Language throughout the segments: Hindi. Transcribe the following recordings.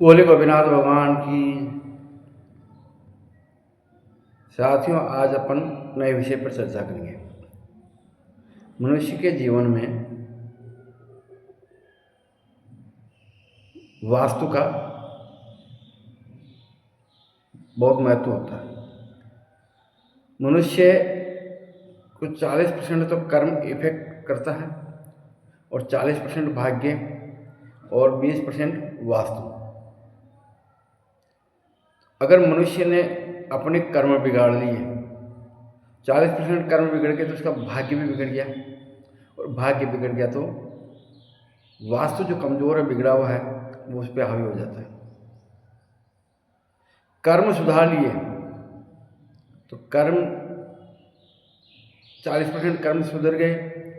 बोले गोपीनाथ भगवान की। साथियों, आज अपन नए विषय पर चर्चा करेंगे। मनुष्य के जीवन में वास्तु का बहुत महत्व होता है। मनुष्य को 40% तो कर्म इफेक्ट करता है और 40% भाग्य और 20% वास्तु। अगर मनुष्य ने अपने कर्म बिगाड़ लिए, 40% कर्म बिगड़ गए तो उसका भाग्य भी बिगड़ गया, और भाग्य बिगड़ गया तो वास्तु जो कमज़ोर है, बिगड़ा हुआ है, वो उस पर हावी हो जाता है। कर्म सुधार लिए तो 40% कर्म सुधर गए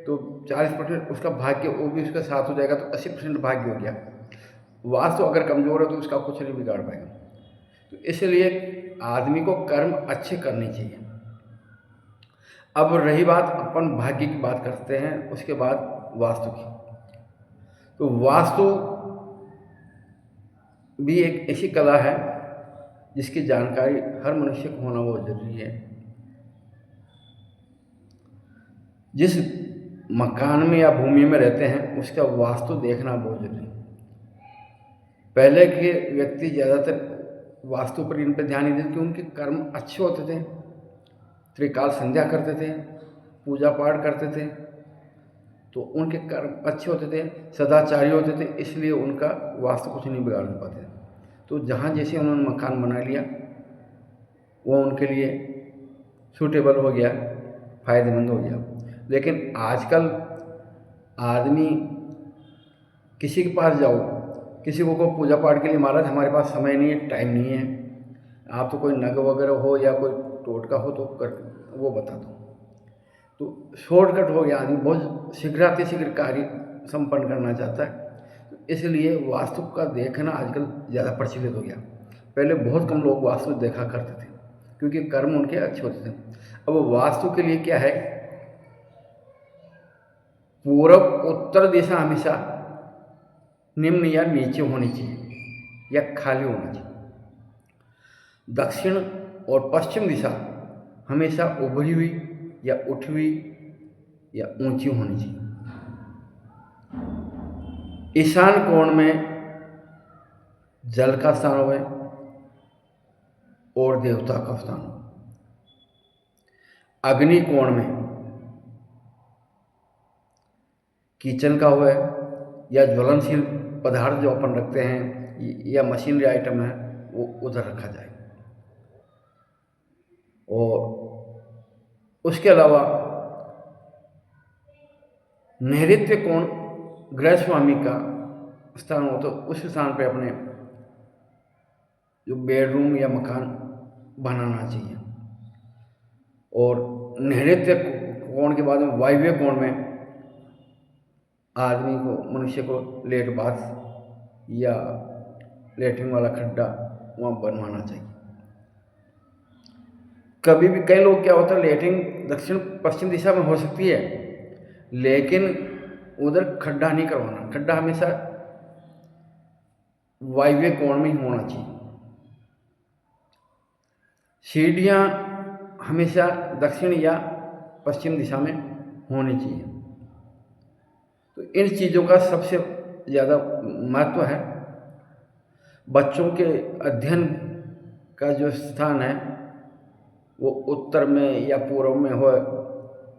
तो 40% उसका भाग्य, वो भी उसका साथ हो जाएगा, तो 80% भाग्य हो गया। वास्तु अगर कमज़ोर है तो उसका कुछ नहीं बिगाड़ पाएगा। तो इसलिए आदमी को कर्म अच्छे करने चाहिए। अब रही बात, अपन भाग्य की बात करते हैं, उसके बाद वास्तु की। तो वास्तु भी एक ऐसी कला है जिसकी जानकारी हर मनुष्य को होना बहुत ज़रूरी है। जिस मकान में या भूमि में रहते हैं उसका वास्तु देखना बहुत ज़रूरी है। पहले के व्यक्ति ज़्यादातर वास्तु पर इन पर ध्यान नहीं देते, क्योंकि उनके कर्म अच्छे होते थे, त्रिकाल संध्या करते थे, पूजा पाठ करते थे, तो उनके कर्म अच्छे होते थे, सदाचारी होते थे, इसलिए उनका वास्तु कुछ नहीं बिगाड़ पाते। तो जहाँ जैसे उन्होंने मकान बना लिया वो उनके लिए सूटेबल हो गया, फ़ायदेमंद हो गया। लेकिन आजकल आदमी, किसी के पास जाओ, किसी को पूजा पाठ के लिए, महाराज हमारे पास समय नहीं है, टाइम नहीं है, आप तो कोई नग वगैरह हो या कोई टोटका हो तो कर वो बता दो। तो शॉर्टकट हो गया, आदमी बहुत शीघ्र कार्य संपन्न करना चाहता है। तो इसलिए वास्तु का देखना आजकल ज़्यादा प्रचलित हो गया। पहले बहुत कम लोग वास्तु देखा करते थे क्योंकि कर्म उनके अच्छे होते थे। अब वास्तु के लिए क्या है, पूर्व उत्तर दिशा हमेशा निम्न या नीचे होनी चाहिए या खाली होना चाहिए। दक्षिण और पश्चिम दिशा हमेशा उभरी हुई या उठी हुई या ऊंची होनी चाहिए। ईशान कोण में जल का स्थान हो और देवता का स्थान हो। अग्नि कोण में किचन का हुआ या ज्वलनशील पदार्थ जो अपन रखते हैं या मशीनरी आइटम है वो उधर रखा जाए। और उसके अलावा नैऋत्य कोण गृह स्वामी का स्थान हो तो उस स्थान पे अपने जो बेडरूम या मकान बनाना चाहिए। और नैऋत्य कोण के बाद में वायव्य कोण में आदमी को, मनुष्य को लेट बाथ या लेटरिन वाला खड्डा वहाँ बनवाना चाहिए। कभी भी कई लोग क्या होता है, लेटरिन दक्षिण पश्चिम दिशा में हो सकती है लेकिन उधर खड्डा नहीं करवाना, खड्डा हमेशा वायव्य कोण में ही होना चाहिए। सीढ़ियाँ हमेशा दक्षिण या पश्चिम दिशा में होनी चाहिए। तो इन चीज़ों का सबसे ज़्यादा महत्व है। बच्चों के अध्ययन का जो स्थान है वो उत्तर में या पूर्व में हो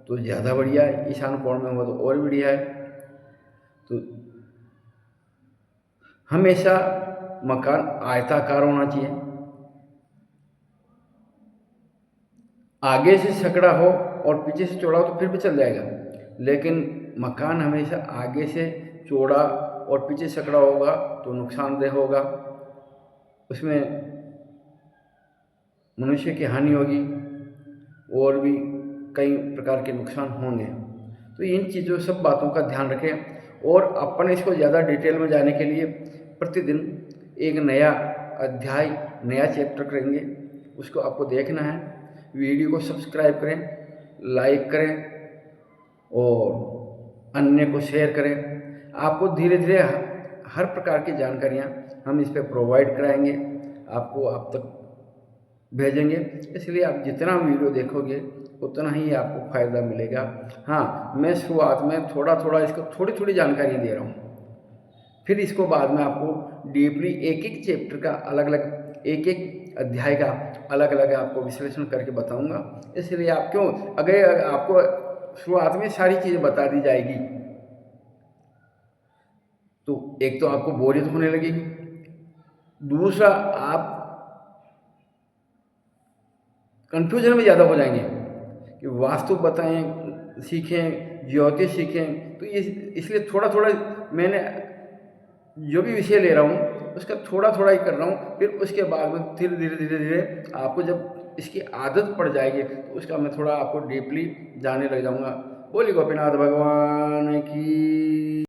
तो ज़्यादा बढ़िया है, ईशान कोण में हो तो और बढ़िया है। तो हमेशा मकान आयताकार होना चाहिए। आगे से सकड़ा हो और पीछे से चौड़ा हो तो फिर भी चल जाएगा, लेकिन मकान हमेशा आगे से चौड़ा और पीछे सकड़ा होगा तो नुकसानदेह होगा, उसमें मनुष्य की हानि होगी और भी कई प्रकार के नुकसान होंगे। तो इन चीज़ों, सब बातों का ध्यान रखें। और अपन इसको ज़्यादा डिटेल में जाने के लिए प्रतिदिन एक नया अध्याय, नया चैप्टर करेंगे, उसको आपको देखना है। वीडियो को सब्सक्राइब करें, लाइक करें और अन्य को शेयर करें। आपको धीरे धीरे हर प्रकार की जानकारियाँ हम इस पे प्रोवाइड कराएंगे, आपको आप तक भेजेंगे। इसलिए आप जितना वीडियो देखोगे उतना ही आपको फ़ायदा मिलेगा। हाँ, मैं शुरुआत में थोड़ा थोड़ा इसको थोड़ी थोड़ी जानकारी दे रहा हूँ, फिर इसको बाद में आपको डीपली एक एक चैप्टर का अलग अलग, एक एक अध्याय का अलग अलग आपको विश्लेषण करके बताऊंगा। इसलिए आप क्यों, अगर आपको शुरुआत में सारी चीज़ें बता दी जाएगी तो एक तो आपको बोरियत होने लगेगी, दूसरा आप कंफ्यूजन में ज़्यादा हो जाएंगे कि वास्तु बताएं सीखें, ज्योतिष सीखें। तो ये इसलिए थोड़ा थोड़ा मैंने जो भी विषय ले रहा हूँ उसका थोड़ा थोड़ा ही कर रहा हूँ, फिर उसके बाद में धीरे धीरे धीरे धीरे आपको जब इसकी आदत पड़ जाएगी तो उसका मैं थोड़ा आपको डीपली जानने लग जाऊँगा। बोलिए गोपीनाथ भगवान की।